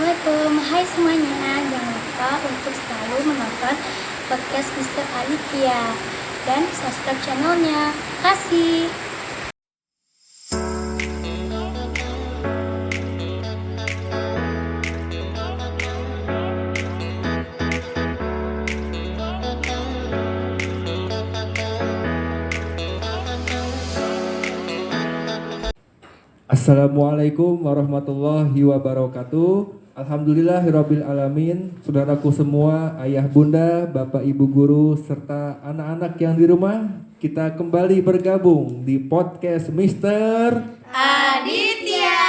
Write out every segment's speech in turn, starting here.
Assalamualaikum, hai semuanya. Jangan lupa untuk selalu menonton podcast Mr. Aditya dan subscribe channelnya. Kasih. Assalamualaikum warahmatullahi wabarakatuh. Alhamdulillahirabbil alamin. Saudaraku semua, ayah bunda, bapak ibu guru serta anak-anak yang di rumah, kita kembali bergabung di podcast Mr. Aditya.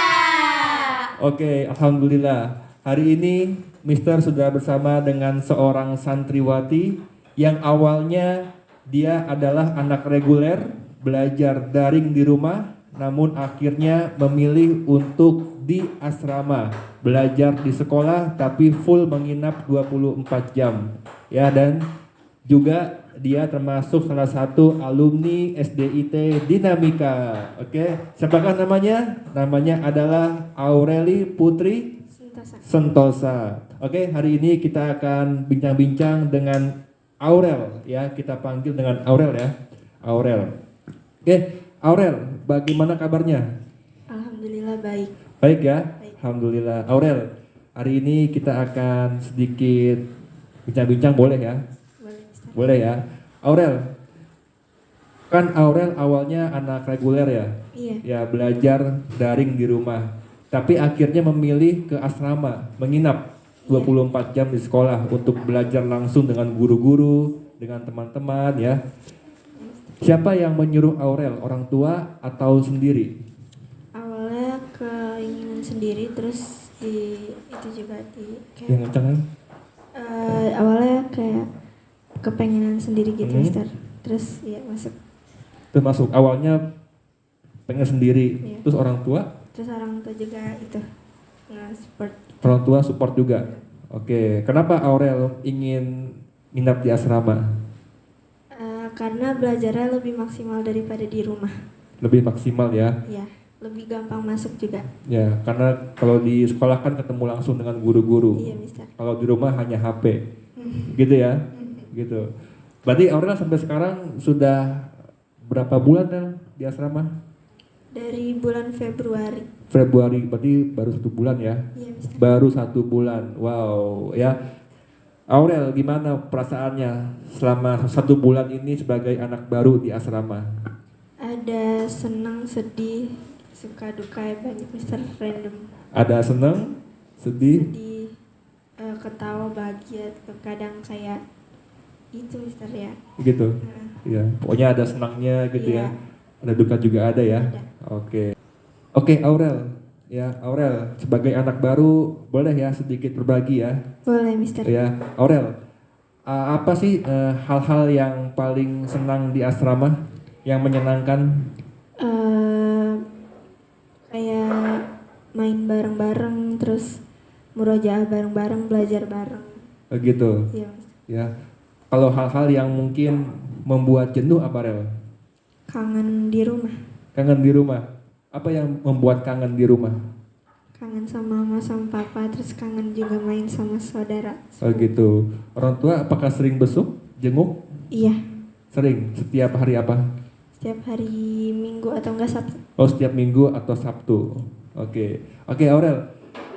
Oke, alhamdulillah. Hari ini Mister sudah bersama dengan seorang santriwati yang awalnya dia adalah anak reguler, belajar daring di rumah, namun akhirnya memilih untuk di asrama, belajar di sekolah tapi full menginap 24 jam. Ya, dan juga dia termasuk salah satu alumni SDIT Dinamika. Oke, siapakah namanya? Namanya adalah Aureli Putri Sentosa. Oke, hari ini kita akan bincang-bincang dengan Aurel ya. Kita panggil dengan Aurel ya. Aurel. Oke, Aurel, bagaimana kabarnya? Alhamdulillah baik. Baik ya? Baik. Alhamdulillah. Aurel, hari ini kita akan sedikit bincang-bincang, boleh ya? Boleh, Ustaz. Boleh ya. Aurel, kan Aurel awalnya anak reguler ya? Iya. Ya, belajar daring di rumah. Tapi akhirnya memilih ke asrama, menginap 24 jam di sekolah untuk belajar langsung dengan guru-guru, dengan teman-teman ya. Siapa yang menyuruh Aurel, orang tua atau sendiri? Awalnya keinginan sendiri, terus itu juga Yang kayak kencang kan? awalnya kayak kepengenan sendiri gitu, Hmm. Ustaz. Terus ya masuk. Termasuk awalnya pengen sendiri, Iya. terus orang tua? Terus orang tua juga itu nge-support. Orang tua support juga. Oke, kenapa Aurel ingin nginap di asrama? Karena belajarnya lebih maksimal daripada di rumah. Lebih maksimal ya. Ya, lebih gampang masuk juga. Ya, karena kalau di sekolah kan ketemu langsung dengan guru-guru. Iya, Mister. Kalau di rumah hanya HP. Gitu ya. Gitu. Berarti Aurel sampai sekarang sudah berapa bulan ya di asrama? Dari bulan Februari. Februari, berarti baru 1 bulan ya. Iya, Mister. Baru 1 bulan. Wow, ya. Aurel, gimana perasaannya selama 1 bulan ini sebagai anak baru di asrama? Ada senang, sedih, suka duka ya banyak, Mister. Random. Ada seneng, sedih, Sedih, ketawa, bahagia, kadang kayak itu, Mister ya. gitu. Heeh. Ya, pokoknya ada senangnya gitu Iya. ya. Ada duka juga ada ya. Ada. Oke. Oke, Aurel. Ya, Aurel, sebagai anak baru boleh ya sedikit berbagi ya. Boleh, Mister. Ya, Aurel. Apa sih hal-hal yang paling senang di asrama? Yang menyenangkan? Eh, kayak main bareng-bareng, terus murojaah bareng-bareng, belajar bareng. Gitu. Iya, Mister. Ya. Kalau hal-hal yang mungkin membuat jenuh apa, Rel? Kangen di rumah, Kangen di rumah. Apa yang membuat kangen di rumah? kangen sama mama sama papa, terus kangen juga main sama saudara. Oh gitu. Orang tua apakah sering besuk, jenguk? Iya, Sering. Setiap hari apa? setiap hari Minggu atau enggak Sabtu. Oh, setiap Minggu atau Sabtu. Oke. Oke, Aurel.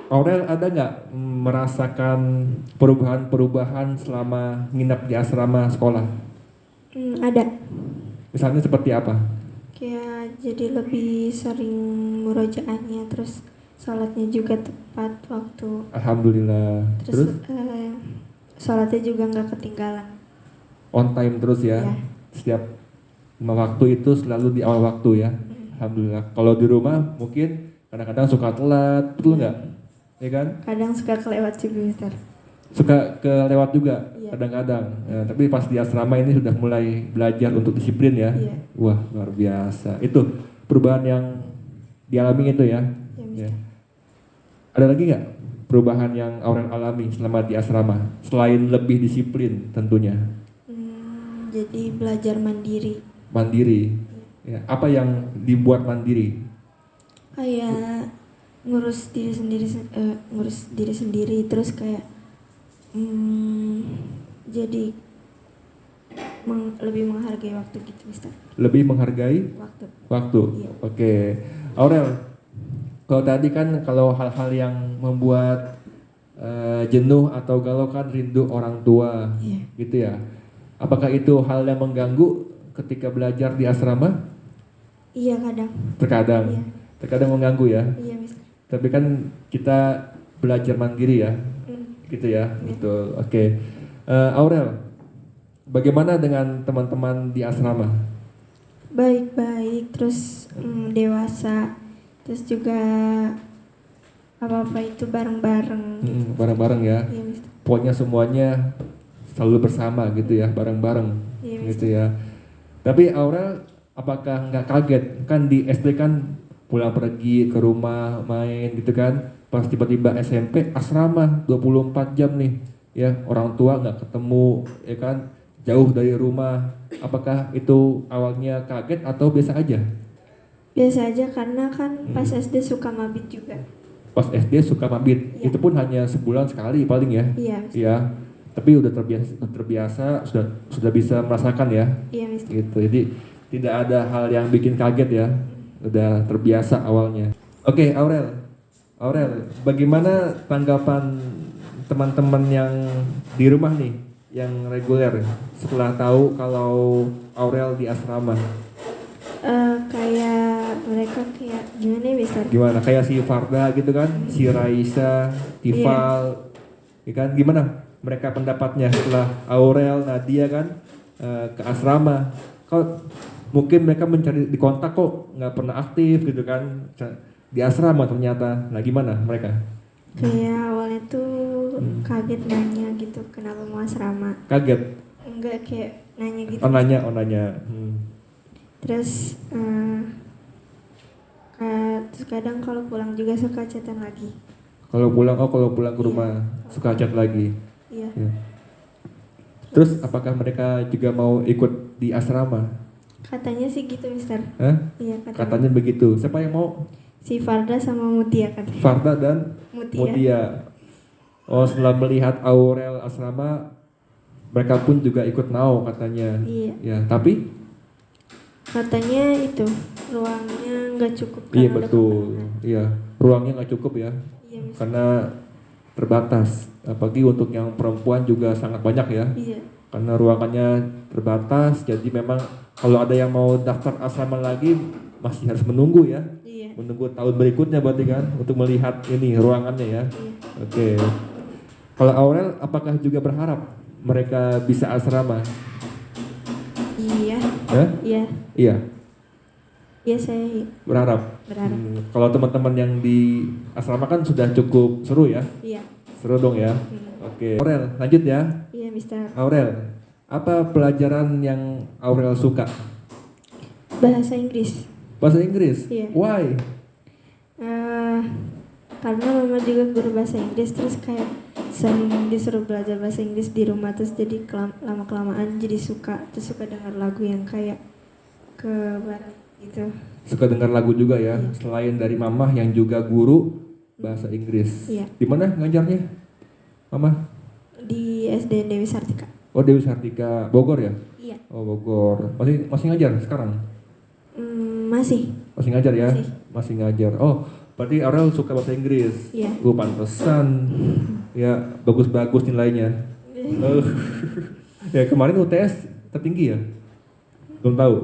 Aurel ada nggak merasakan perubahan-perubahan selama nginap di asrama sekolah? Ada. Misalnya seperti apa? Kayak jadi lebih sering murojaahnya, terus sholatnya juga tepat waktu. Alhamdulillah. Terus, Terus sholatnya juga nggak ketinggalan. on time terus ya. Iya. Setiap 5 waktu itu selalu di awal waktu ya. Alhamdulillah. Kalau di rumah mungkin kadang-kadang suka telat, betul nggak? Ya kan? Kadang suka kelewat juga, Mister. Suka kelewat juga Iya. kadang-kadang. Ya, tapi pas di asrama ini sudah mulai belajar untuk disiplin ya. Iya. Wah, luar biasa. Itu perubahan yang dialami itu ya. Ya, Ya. Mister. Ada lagi nggak perubahan yang Aurel alami selama di asrama selain lebih disiplin tentunya? Jadi belajar mandiri. Mandiri. Ya, apa yang dibuat mandiri? Kayak ngurus diri sendiri, terus kayak jadi lebih menghargai waktu gitu, Mister. Lebih menghargai waktu. Iya. Oke. Aurel, kalau tadi kan kalau hal-hal yang membuat jenuh atau galau kan rindu orang tua, Iya. gitu ya. Apakah itu hal yang mengganggu ketika belajar di asrama? Iya, kadang. Terkadang. Iya. Terkadang mengganggu ya. Iya, Mister. Tapi kan kita belajar mandiri ya, gitu ya. Iya. Betul. Oke. Aurel, bagaimana dengan teman-teman di asrama? Baik-baik, terus dewasa, terus juga apa-apa itu bareng-bareng. Bareng-bareng ya. Iya, Mister. Pokoknya semuanya selalu bersama gitu ya, bareng-bareng, Iya, gitu ya. Tapi Aurel, apakah nggak kaget? Kan di SD kan pulang pergi ke rumah main gitu kan, pas tiba-tiba SMP asrama 24 jam nih, ya orang tua nggak ketemu, ya kan, jauh dari rumah. Apakah itu awalnya kaget atau biasa aja? Biasa aja karena kan pas SD suka mabit juga. Pas SD suka mabit, Iya. itu pun hanya sebulan sekali paling ya. Iya, Mister. Iya, tapi udah terbiasa, sudah bisa merasakan ya. Iya, Mister. Gitu. Jadi tidak ada hal yang bikin kaget ya. Udah terbiasa awalnya. Oke, Aurel, bagaimana tanggapan teman-teman yang di rumah nih, yang reguler setelah tahu kalau Aurel di asrama? Kayak mereka kayak gimana ya, Mister? Gimana? Kayak si Farda gitu kan, si Raisa, Tifal, ya kan? Gimana mereka pendapatnya setelah Aurel, Nadia kan ke asrama? Kok mungkin mereka mencari di kontak kok nggak pernah aktif gitu kan di asrama ternyata. Nah gimana mereka? Kayak awalnya tuh kaget nanya gitu kenapa mau asrama. Kaget? Enggak, kayak nanya gitu. Oh nanya. Terus terus kadang kalau pulang juga suka chatan lagi. Kalau pulang ke Iya. rumah suka chat lagi. Iya. Ya. Terus apakah mereka juga mau ikut di asrama? Katanya sih gitu, Mister. Hah? Iya, Katanya begitu. Siapa yang mau? Si Farda sama Mutia kan. Farda dan Mutia. Mutia. Oh, setelah melihat Aurel asrama, mereka pun juga ikut mau katanya. Iya. Ya, tapi Katanya itu ruangnya nggak cukup. iya karena ada betul. kekurangan. Iya, ruangnya nggak cukup ya, Iya, Mister. karena terbatas. Apalagi untuk yang perempuan juga sangat banyak ya. Iya. Karena ruangannya terbatas, jadi memang kalau ada yang mau daftar asrama lagi masih harus menunggu ya. Iya. Menunggu tahun berikutnya berarti kan untuk melihat ini ruangannya ya. Iya. Oke. Kalau Aurel apakah juga berharap mereka bisa asrama? Iya. Hah? Iya. Iya, Iya, saya berharap. berharap. Kalau teman-teman yang di asrama kan sudah cukup seru ya. Iya. Seru dong ya. Oke. Aurel, lanjut ya. Iya, Mister. Aurel, apa pelajaran yang Aurel suka? Bahasa Inggris. Bahasa Inggris? Iya. Why? Karena mama juga guru bahasa Inggris, terus kayak sering disuruh belajar bahasa Inggris di rumah, terus jadi lama-kelamaan jadi suka, terus suka dengar lagu yang kayak ke barat gitu. Suka dengar lagu juga ya, Iya. selain dari mamah yang juga guru bahasa Inggris. Iya. Di mana ngajarnya? Mama? Di SD Dewi Sartika. Oh, Dewi Sartika, Bogor ya? Iya. Oh, Bogor. Masih ngajar sekarang? Masih. Masih ngajar ya? Masih. Masih ngajar. Oh, berarti Aurel suka bahasa Inggris. Iya. Pantesan. Ya, bagus-bagus nilainya. Oh. Ya, kemarin UTS tertinggi ya? Belum tahu.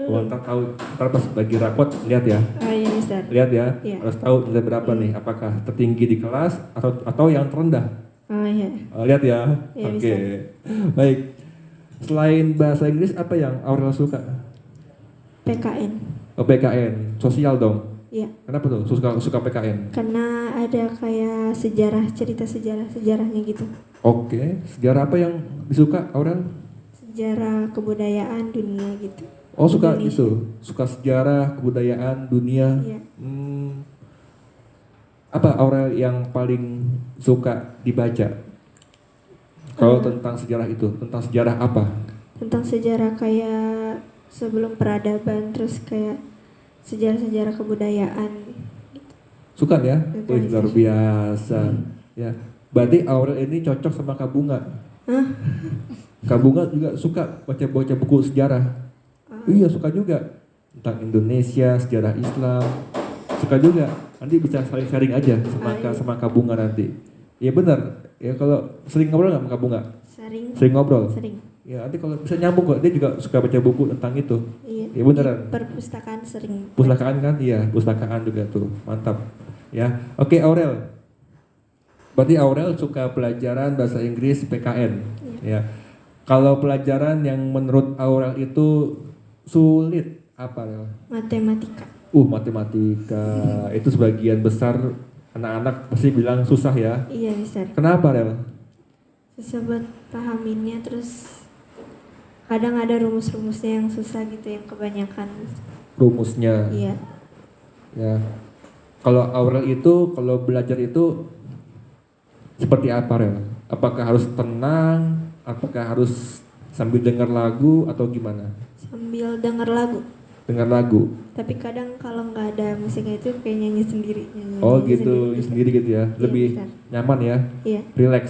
Oh, ntar tahu, ntar pas bagi rapot lihat ya. Oh iya, Mister. Lihat ya. Iya. Harus tahu nilai berapa nih, apakah tertinggi di kelas atau yang terendah. Oh iya. Lihat ya. Iya, Oke. Baik. Selain bahasa Inggris apa yang Aurel suka? PKN. Oh, PKN, sosial dong. Iya. Kenapa tuh suka PKN? Karena ada kayak cerita sejarahnya gitu. Oke, sejarah apa yang disuka Aurel? Sejarah kebudayaan dunia gitu. Oh, suka Indonesia. itu, suka sejarah kebudayaan dunia. Iya. Apa Aurel yang paling suka dibaca? Kalau tentang sejarah itu, tentang sejarah apa? Tentang sejarah kayak sebelum peradaban, terus kayak sejarah-sejarah kebudayaan gitu. Suka ya? Suka, Wih, luar Mister. biasa. Ya, berarti Aurel ini cocok sama Kak Bunga. Hah? Kak Bunga juga suka baca-baca buku sejarah. Iya, suka juga. Tentang Indonesia, sejarah Islam. Suka juga. Nanti bisa saling sharing aja sama Kak Bunga nanti. Iya benar. Ya kalau sering ngobrol nggak sama Kak Bunga? Sering. Sering ngobrol? Sering. Ya nanti kalau bisa nyambung kok. Dia juga suka baca buku tentang itu. Iya. Ya beneran. Di perpustakaan sering. Pustakaan kan? Iya, pustakaan juga tuh. Mantap. Ya. Oke, Aurel. Berarti Aurel suka pelajaran bahasa Inggris PKN. Ya. Kalau pelajaran yang menurut Aurel itu sulit apa, Aurel? Matematika. Matematika. Itu sebagian besar anak-anak pasti bilang susah ya. Iya, Mister. Kenapa, Rel? Susah buat pahaminnya, terus kadang ada rumus-rumusnya yang susah gitu, yang kebanyakan. Rumusnya. Iya. Ya. Kalau Aurel itu kalau belajar itu seperti apa, Rel? Apakah harus tenang? Apakah harus sambil dengar lagu atau gimana? Sambil denger lagu. Dengar lagu. Tapi kadang kalau nggak ada musiknya itu kayak nyanyi sendiri. Oh Nyanyi gitu, sendiri gitu ya. Iya, Lebih Mister. nyaman ya. Iya. Relax.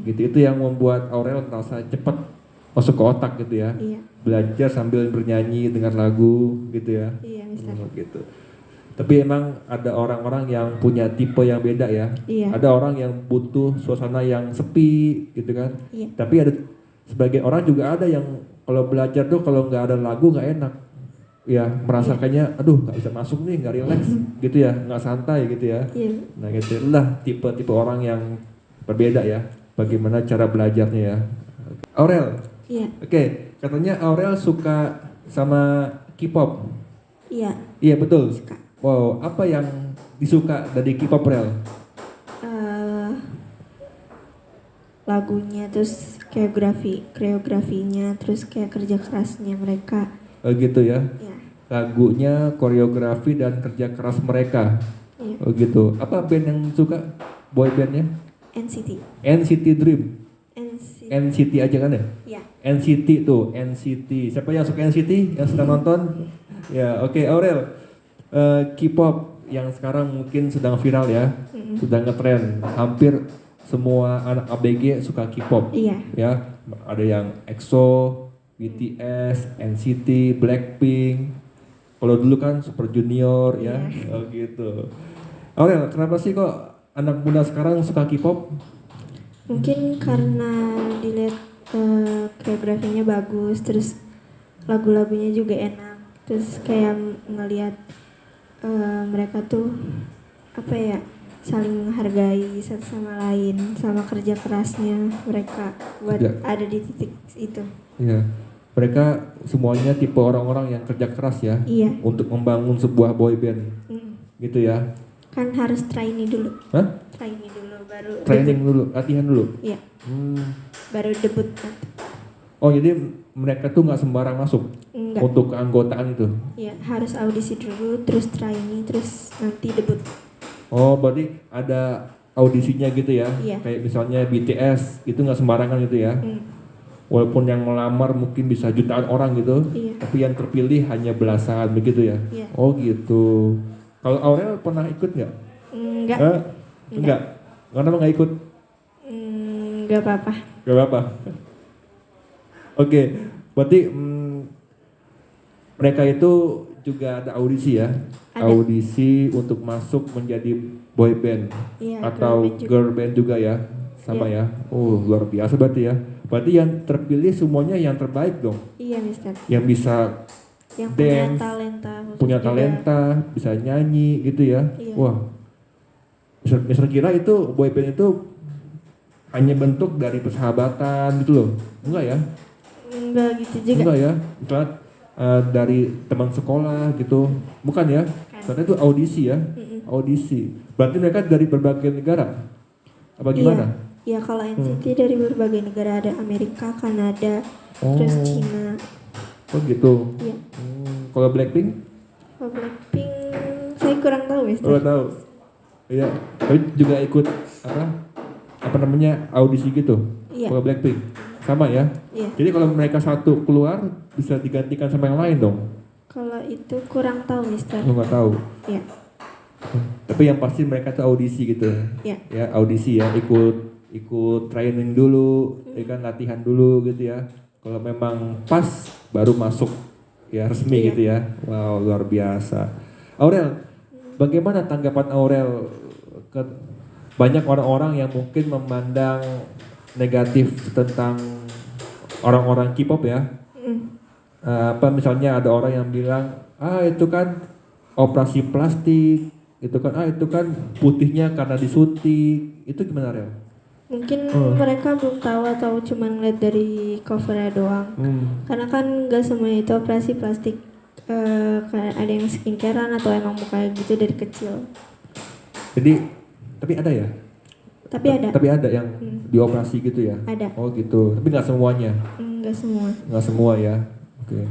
Gitu. Itu yang membuat Aurel merasa cepat masuk ke otak gitu ya. Iya. Belajar sambil bernyanyi, dengar lagu gitu ya. Iya, Mister. Gitu. Tapi emang ada orang-orang yang punya tipe yang beda ya. Iya. Ada orang yang butuh suasana yang sepi gitu kan. Iya. Tapi ada sebagai orang juga ada yang kalau belajar tuh kalau nggak ada lagu nggak enak. Ya merasa kayaknya aduh nggak bisa masuk nih, nggak relax gitu ya, nggak santai gitu ya. Iya. Nah gitu lah tipe-tipe orang yang berbeda ya. Bagaimana cara belajarnya ya. Aurel. Iya. Oke, katanya Aurel suka sama K-pop. Iya. Iya betul. Suka. Wow, apa yang disuka dari K-pop, Rel? Lagunya, terus koreografinya, terus kayak kerja kerasnya mereka. Oh gitu ya. Iya. Lagunya, koreografi dan kerja keras mereka. Iya. Oh gitu. Apa band yang suka? Boy bandnya? NCT. NCT Dream. NCT. NCT aja kan ya? Iya. NCT tuh, NCT. Siapa yang suka NCT? Yang sedang nonton? Ya, oke, Aurel. K-pop yang sekarang mungkin sedang viral ya, sedang ngetren. Hampir semua anak ABG suka K-pop. Iya. Ya, ada yang EXO, BTS, NCT, Blackpink. Kalau dulu kan Super Junior ya, oh gitu. Aurel, kenapa sih kok anak muda sekarang suka K-pop? Mungkin karena dilihat koreografinya bagus, terus lagu-lagunya juga enak, terus kayak ngelihat mereka tuh apa ya, saling menghargai satu sama lain, sama kerja kerasnya mereka buat ada di titik itu. Iya, mereka semuanya tipe orang-orang yang kerja keras ya, Iya. untuk membangun sebuah boy band, gitu ya. Kan harus training dulu. Hah? Training dulu baru Training debut. dulu, latihan dulu. Iya. Baru debut nanti. Oh jadi mereka tuh nggak sembarang masuk Enggak. untuk keanggotaan itu. Iya, harus audisi dulu, terus training, terus nanti debut. Oh berarti ada audisinya gitu ya? Iya. Kayak misalnya BTS itu nggak sembarangan gitu ya? Walaupun yang melamar mungkin bisa jutaan orang gitu, Iya. tapi yang terpilih hanya belasan begitu ya? Iya. Oh gitu. Kalau Aurel pernah ikut nggak? Enggak. Enggak. Kenapa nggak ikut? Enggak apa-apa. Gak apa-apa. Oke, berarti mereka itu juga ada audisi ya? Ada. Audisi untuk masuk menjadi boy band Iya, atau girl band juga ya? Sama ya? Oh luar biasa berarti ya. Berarti yang terpilih semuanya yang terbaik dong? Iya, Mister. Yang bisa Yang dance, punya talenta khusus punya juga. talenta, bisa nyanyi gitu ya? Iya. Wah, Mister kira itu boy band itu hanya bentuk dari persahabatan gitu loh? Enggak ya? Enggak gitu juga. Enggak ya, misalnya dari teman sekolah gitu, bukan ya? Karena itu audisi ya, audisi. Berarti mereka dari berbagai negara, apa gimana? Iya, kalau NCT dari berbagai negara, ada Amerika, Kanada, terus Cina. Oh gitu. Iya. Kalau Blackpink? Kalau Blackpink, saya kurang tahu, Mister. Oh tahu. Iya, tapi juga ikut apa namanya audisi gitu. Iya. Kalau Blackpink, sama ya? Iya. Jadi kalau mereka satu keluar bisa digantikan sama yang lain dong? Kalau itu kurang tahu, Mister. Lu nggak tahu. Iya. Tapi yang pasti mereka tuh audisi gitu. Ya. Ya, audisi ya, ikut training dulu, ya kan, latihan dulu gitu ya. Kalau memang pas baru masuk ya resmi Iya. gitu ya. Wow, luar biasa. Aurel, bagaimana tanggapan Aurel ke banyak orang-orang yang mungkin memandang negatif tentang orang-orang K-pop ya? Mm. Apa misalnya ada orang yang bilang, itu kan operasi plastik, itu kan putihnya karena disuntik, itu gimana Rel? Mungkin mereka belum tahu atau cuma ngeliat dari covernya doang. Karena kan nggak semua itu operasi plastik. Kayak ada yang skincarean atau emang mukanya gitu dari kecil. Jadi, tapi ada ya? Tapi ada. Tapi ada yang dioperasi gitu ya? Ada. Oh gitu, tapi nggak semuanya? Nggak semua. Nggak semua ya, oke.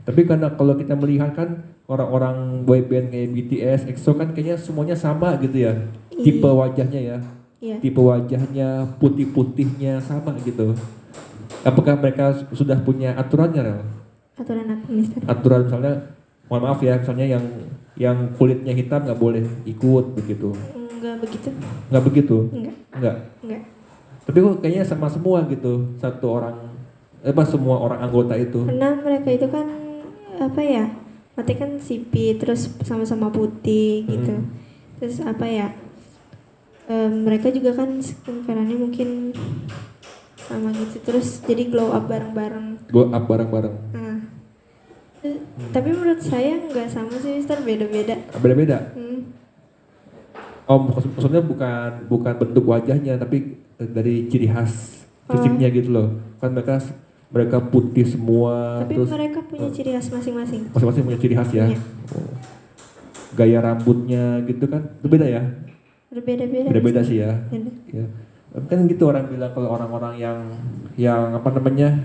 Tapi karena kalau kita melihat kan orang-orang boyband kayak BTS, EXO kan kayaknya semuanya sama gitu ya, tipe wajahnya ya, tipe wajahnya, putih-putihnya sama gitu. Apakah mereka sudah punya aturannya, Rel? Aturan apa, Mister? Aturan misalnya, mohon maaf ya, misalnya yang kulitnya hitam nggak boleh ikut begitu. Nggak begitu. Nggak begitu? Nggak. Tapi kok kayaknya sama semua gitu, semua orang anggota itu. Karena mereka itu kan apa ya? Mati kan sipit, terus sama-sama putih gitu. Terus apa ya? Mereka juga kan skincareannya mungkin sama gitu. Terus jadi glow up bareng-bareng. Glow up bareng-bareng. Tapi menurut saya nggak sama sih, Mister, beda-beda. Beda-beda. Oh, maksudnya bukan bentuk wajahnya, tapi dari ciri khas fisiknya gitu loh. Kan mereka putih semua. Tapi terus mereka punya ciri khas masing-masing. Masing-masing punya ciri khas ya. Iya. Oh. Gaya rambutnya gitu kan, itu beda ya? Berbeda-beda. Beda-beda sih ya. Beda. Ya. Kan gitu orang bilang kalau orang-orang yang apa namanya,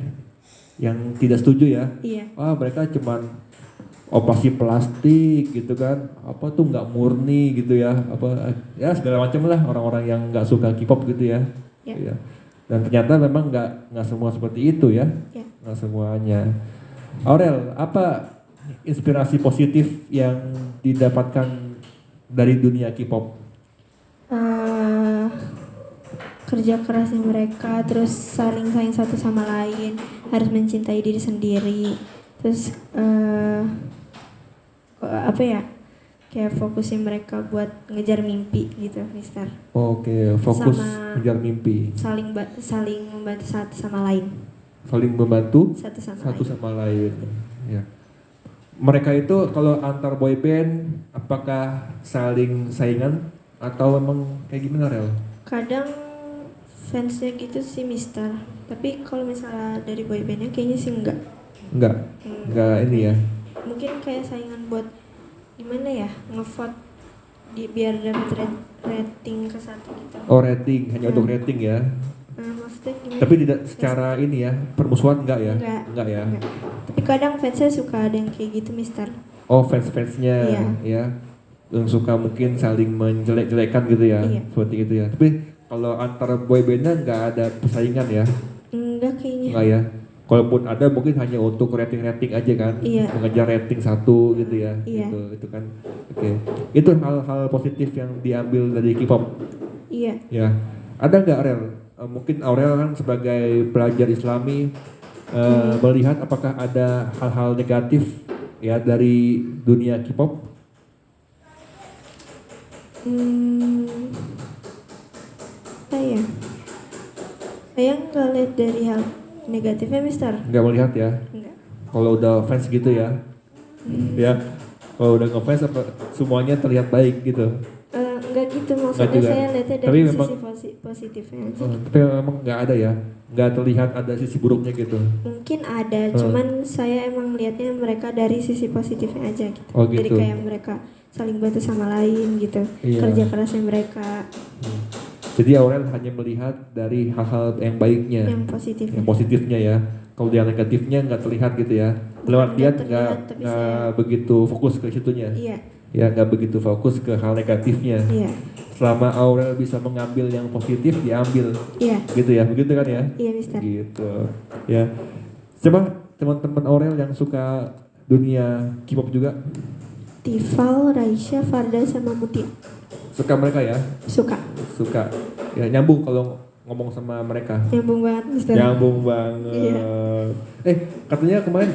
yang tidak setuju ya. Iya. Mereka cuman operasi plastik gitu kan, apa tuh nggak murni gitu ya, apa ya segala macam lah orang-orang yang nggak suka K-pop gitu ya. Ya. Ya. Dan ternyata memang nggak semua seperti itu ya, nggak semuanya. Aurel, apa inspirasi positif yang didapatkan dari dunia K-pop? Kerja kerasnya mereka, terus saling sayang satu sama lain, harus mencintai diri sendiri, terus apa ya, kayak fokusin mereka buat ngejar mimpi gitu, Mister. Oke, fokus Sama ngejar mimpi. saling membantu satu sama lain. Saling membantu Satu sama lain. Ya. Mereka itu kalau antar boyband apakah saling saingan atau emang kayak gimana, Rel? Kadang fansnya gitu sih, Mister. Tapi kalau misalnya dari boybandnya kayaknya sih enggak. Enggak ini ya. Mungkin kayak saingan buat gimana ya, ngevote biar dapat rating ke satu gitu. Oh, rating, hanya untuk rating ya. Maksudnya gimana? Tapi tidak secara ini ya, permusuhan enggak ya? Enggak ya. Enggak. Tapi kadang fansnya suka ada yang kayak gitu, Mister. Oh, fans-fansnya ya. Yang suka mungkin saling menjelek-jelekan gitu ya. Iya. Seperti itu ya. Tapi kalau antara boybandnya enggak ada persaingan ya? Enggak kayaknya. Enggak ya. Kalaupun ada mungkin hanya untuk rating-rating aja kan, Iya. mengejar rating satu gitu ya, Iya. itu kan, oke. Itu hal-hal positif yang diambil dari K-pop. Iya. Ya, ada nggak Aurel? Mungkin Aurel kan sebagai pelajar Islami melihat apakah ada hal-hal negatif ya dari dunia K-pop? Apa ya? Saya nggak lihat dari hal negatifnya, Mister. Nggak melihat ya? Enggak. Kalau udah fans gitu ya, ya. Kalau udah ngefans apa semuanya terlihat baik gitu? Enggak gitu, maksudnya juga. saya lihatnya dari Tapi sisi memang positifnya aja. Tapi memang nggak ada ya, nggak terlihat ada sisi buruknya gitu. Mungkin ada, cuman saya emang lihatnya mereka dari sisi positifnya aja gitu. Oh, gitu. Jadi kayak mereka saling bantu sama lain gitu, Iya. kerja kerasnya mereka, Jadi Aurel hanya melihat dari hal-hal yang baiknya, yang positifnya. yang positifnya ya. Kalau yang negatifnya nggak terlihat gitu ya. Lewat Nggak lihat terlihat, tapi nggak begitu fokus ke situnya. Iya, Ya nggak begitu fokus ke hal negatifnya. iya, Selama Aurel bisa mengambil yang positif, diambil. iya, Gitu ya, begitu kan ya? iya, Mister. Gitu. Ya. Coba teman-teman Aurel yang suka dunia K-pop juga, Tifal, Raisya, Farda, sama Mutia. Suka mereka ya? Suka. Suka. Ya nyambung kalau ngomong sama mereka. Nyambung banget, Mister. Nyambung banget. Iya. Katanya kemarin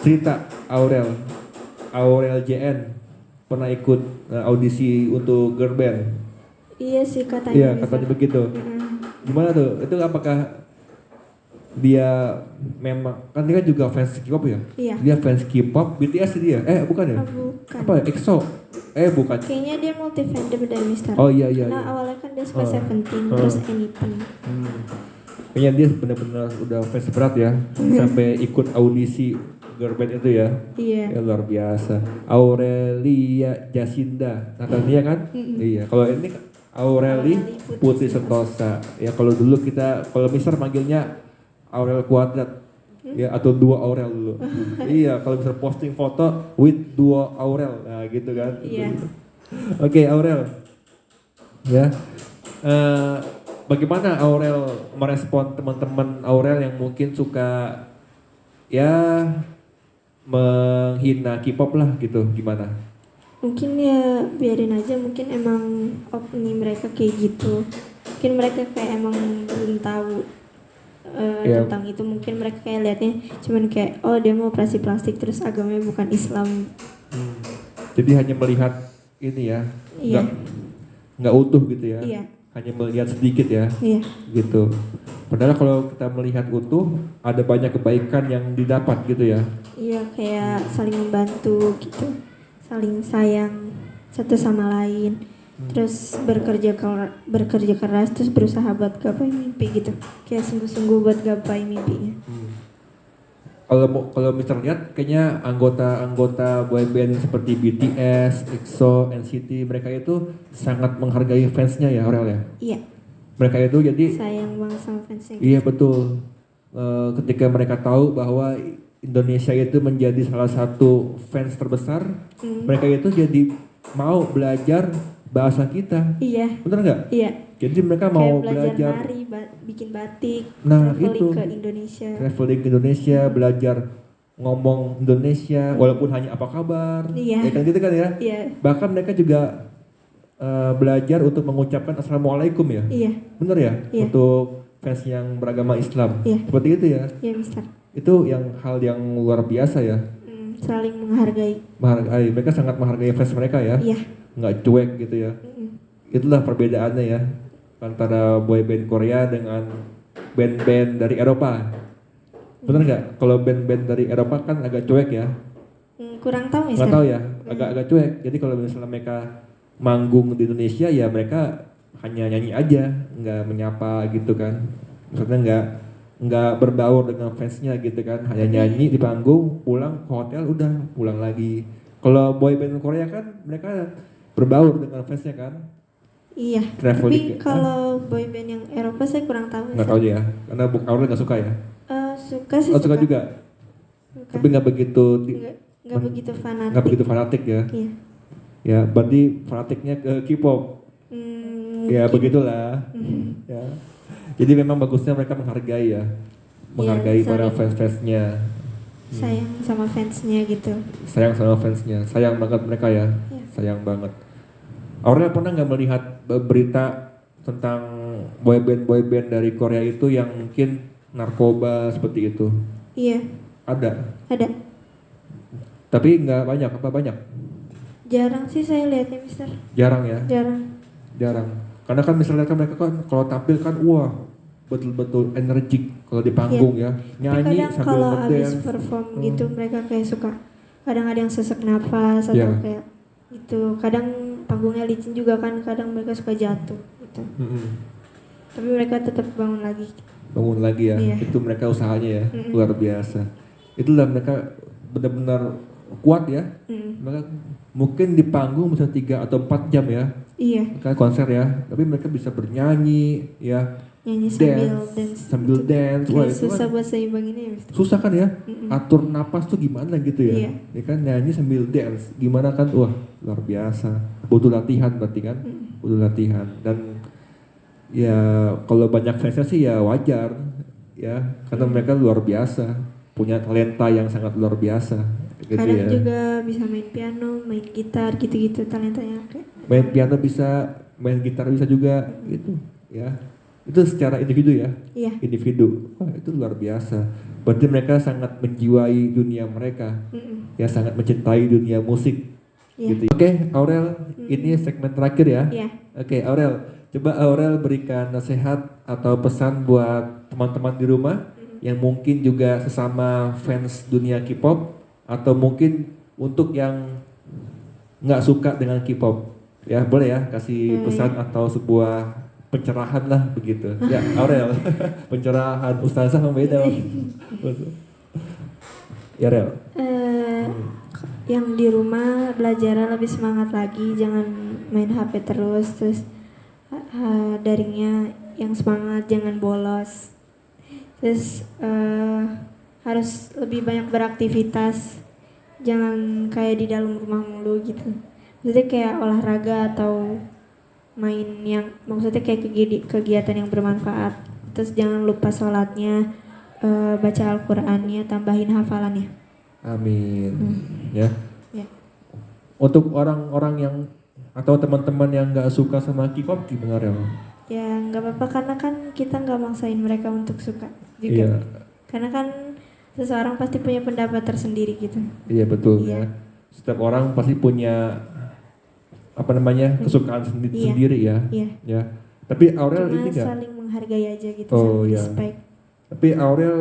cerita Aurel JN pernah ikut audisi untuk girl band. Iya sih katanya. Iya, Mister. katanya begitu. Gimana tuh? Itu apakah dia memang, kan dia juga fans K-pop ya? Iya. Dia fans K-pop, BTS dia? Bukan ya? Oh, bukan. Apa? EXO? Bukan. Kayaknya dia multi fandom dari Mister. Oh iya. Nah awalnya kan dia suka Seventeen, Oh. terus Anything. Kayaknya dia benar-benar udah fans berat ya, sampai ikut audisi girl band itu ya. Iya. Ya, luar biasa. Aurelia Jacinda, Natania kan? Iya. Kalau ini Aureli Putri Sentosa. Ya kalau dulu kalau Mister manggilnya Aurel Kuadrat. Ya atau dua Aurel dulu. Iya, kalau bisa posting foto with dua Aurel. Nah, gitu kan. Iya. Oke, Aurel. Ya. Bagaimana Aurel merespon teman-teman Aurel yang mungkin suka ya menghina K-pop lah gitu, gimana? Mungkin ya biarin aja, mungkin emang opini mereka kayak gitu. Mungkin mereka kayak emang belum tahu Iya. tentang itu. Mungkin mereka kayak liatnya cuman kayak oh dia mau operasi plastik terus agamanya bukan Islam. Jadi hanya melihat ini ya, Iya. nggak utuh gitu ya. Iya. Hanya melihat sedikit ya. Iya. Gitu. Padahal kalau kita melihat utuh, ada banyak kebaikan yang didapat gitu ya. Iya, kayak saling membantu gitu, saling sayang satu sama lain, terus bekerja keras, terus berusaha buat gapai mimpi gitu, kayak sungguh-sungguh buat gapai mimpinya. Kalau Mister lihat, kayaknya anggota-anggota boyband seperti BTS, EXO, NCT, mereka itu sangat menghargai fansnya ya, Aurel ya. Iya, Mereka itu jadi sayang banget sama fansnya. iya betul. Ketika mereka tahu bahwa Indonesia itu menjadi salah satu fans terbesar, mereka itu jadi mau belajar bahasa kita. Iya. Bener nggak? Iya. Jadi mereka Kayak mau belajar belajar nari, bikin batik, Nah, traveling itu. ke Indonesia. traveling ke Indonesia, belajar ngomong Indonesia, walaupun hanya apa kabar, Iya. ya kan gitu kan ya. Iya. Bahkan mereka juga belajar untuk mengucapkan assalamualaikum ya, Iya. bener ya, Iya. untuk fans yang beragama Islam, Iya. seperti itu ya. Iya, Mister. Itu hal yang luar biasa ya. Saling menghargai. Mereka sangat menghargai fans mereka ya, Iya. nggak cuek gitu ya. Itulah perbedaannya ya antara boyband Korea dengan band-band dari Eropa. Bener nggak? Kalau band-band dari Eropa kan agak cuek ya. Kurang tahu, Mister. Nggak tahu ya, agak cuek. Jadi kalau misalnya mereka manggung di Indonesia ya mereka hanya nyanyi aja, nggak menyapa gitu kan. Maksudnya nggak berbaur dengan fansnya gitu kan. Hanya nyanyi di panggung, pulang ke hotel udah pulang lagi. Kalau boyband Korea kan mereka berbaur dengan fansnya kan. Iya. Traveling Tapi ya? kalau boyband yang Eropa saya kurang tahu. Nggak tahu ya, karena Aurel nggak suka ya. Suka sih. Oh, suka juga, Suka. tapi nggak begitu Nggak begitu fanatik. nggak begitu fanatik ya. Iya. Ya, berarti fanatiknya ke K-pop. Ya begitulah. Ya. Jadi memang bagusnya mereka menghargai ya, menghargai para saling fans-fansnya. sayang sama fansnya gitu. Sayang sama fansnya, sayang banget mereka ya, Iya. sayang banget. Aurel pernah nggak melihat berita tentang boyband dari Korea itu yang mungkin narkoba seperti itu? Iya. Ada. Tapi nggak banyak, apa banyak? Jarang sih saya lihatnya, Mister. Jarang ya, Jarang. Karena kan misalnya kan mereka kan kalau tampil kan wah betul-betul energik kalau di panggung ya, Tapi nyanyi kadang sambil kalau habis ngedance. perform gitu mereka kayak suka kadang ada yang sesak nafas atau Iya. kayak gitu. Kadang panggungnya licin juga kan, kadang mereka suka jatuh gitu. Tapi mereka tetap bangun lagi. Bangun lagi ya, Iya. itu mereka usahanya ya, luar biasa. Itulah mereka benar-benar kuat ya. Mereka mungkin di panggung bisa 3 atau 4 jam ya, Iya. kayak konser ya, tapi mereka bisa bernyanyi ya, Nyanyi sambil dance. Wah, Kayak itu susah kan buat seimbanginnya ya, Mister. susah kan ya, atur napas tuh gimana gitu ya. Iya. Ya kan nyanyi sambil dance, gimana kan, wah luar biasa. Butuh latihan berarti kan, butuh latihan. Dan ya kalau banyak fansnya sih ya wajar ya, karena mereka luar biasa, punya talenta yang sangat luar biasa Gitu kadang ya. juga bisa main piano, main gitar gitu-gitu talentanya kayak. Main piano bisa, main gitar bisa juga gitu ya. Itu secara individu ya. Iya. Individu. Wah, itu luar biasa. Berarti mereka sangat menjiwai dunia mereka. Ya, sangat mencintai dunia musik. Iya. Gitu. Oke, Aurel, ini segmen terakhir ya. Iya. Oke, Aurel, coba Aurel berikan nasihat atau pesan buat teman-teman di rumah yang mungkin juga sesama fans dunia K-pop atau mungkin untuk yang nggak suka dengan K-pop. Ya, boleh ya kasih pesan atau sebuah pencerahan lah begitu. Ya, Aurel, pencerahan ustazah membeda. Ya, Aurel. Yang di rumah belajar lebih semangat lagi, jangan main HP terus daringnya yang semangat, jangan bolos. Terus harus lebih banyak beraktivitas, jangan kayak di dalam rumah mulu gitu. Maksudnya kayak olahraga atau main yang maksudnya kayak kegiatan yang bermanfaat. Terus jangan lupa sholatnya, baca Al-Qur'annya, tambahin hafalannya. Amin. Ya. Ya. Untuk orang-orang yang atau teman-teman yang nggak suka sama K-pop gimana, Rel? Ya nggak apa-apa karena kan kita nggak maksain mereka untuk suka juga. Iya. Karena kan seseorang pasti punya pendapat tersendiri gitu. Iya betul Iya. ya. Setiap orang pasti punya apa namanya kesukaan sendiri ya. Iya. Ya. Tapi Aurel Cuma ini nggak? saling menghargai aja gitu, Oh, saling iya. respect. Tapi Aurel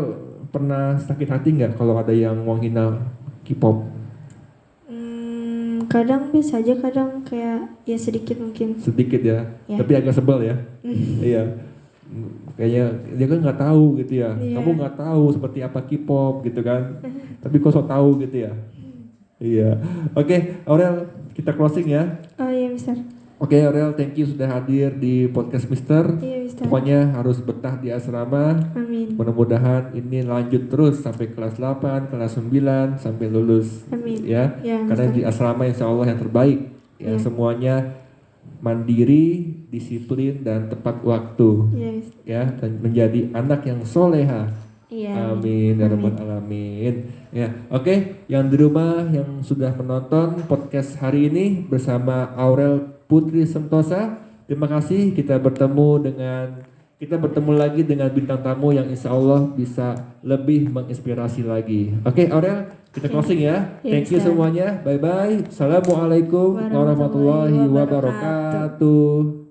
pernah sakit hati nggak kalau ada yang menghina K-pop? Kadang biasa aja, kadang kayak ya sedikit mungkin. Sedikit ya. Ya. Tapi agak sebel ya. Iya. Kayaknya dia kan nggak tahu gitu ya. Iya. Kamu nggak tahu seperti apa K-pop gitu kan. Tapi kok sok tahu gitu ya. Iya. Oke, Aurel, kita closing ya. Oh iya Mister. Oke, Aurel, thank you sudah hadir di podcast Mister. Iya Mister. Pokoknya harus betah di asrama. Amin. Mudah-mudahan ini lanjut terus sampai kelas 8, kelas 9 sampai lulus. Amin. Ya. Ya, Karena Mister. di asrama insya Allah yang terbaik. Ya, Iya. semuanya mandiri, disiplin dan tepat waktu. Iya Mister. Ya, dan menjadi anak yang soleha. Iya. Amin ya Amin. rabbal alamin. Ya, oke, yang di rumah yang sudah menonton podcast hari ini bersama Aurel Putri Sentosa, terima kasih. Kita bertemu lagi dengan bintang tamu yang insya Allah bisa lebih menginspirasi lagi. Oke, Aurel, kita closing ya. Ya, Thank you Ustaz. semuanya. Bye bye. Assalamualaikum warahmatullahi Warahmatullahi wabarakatuh. wabarakatuh.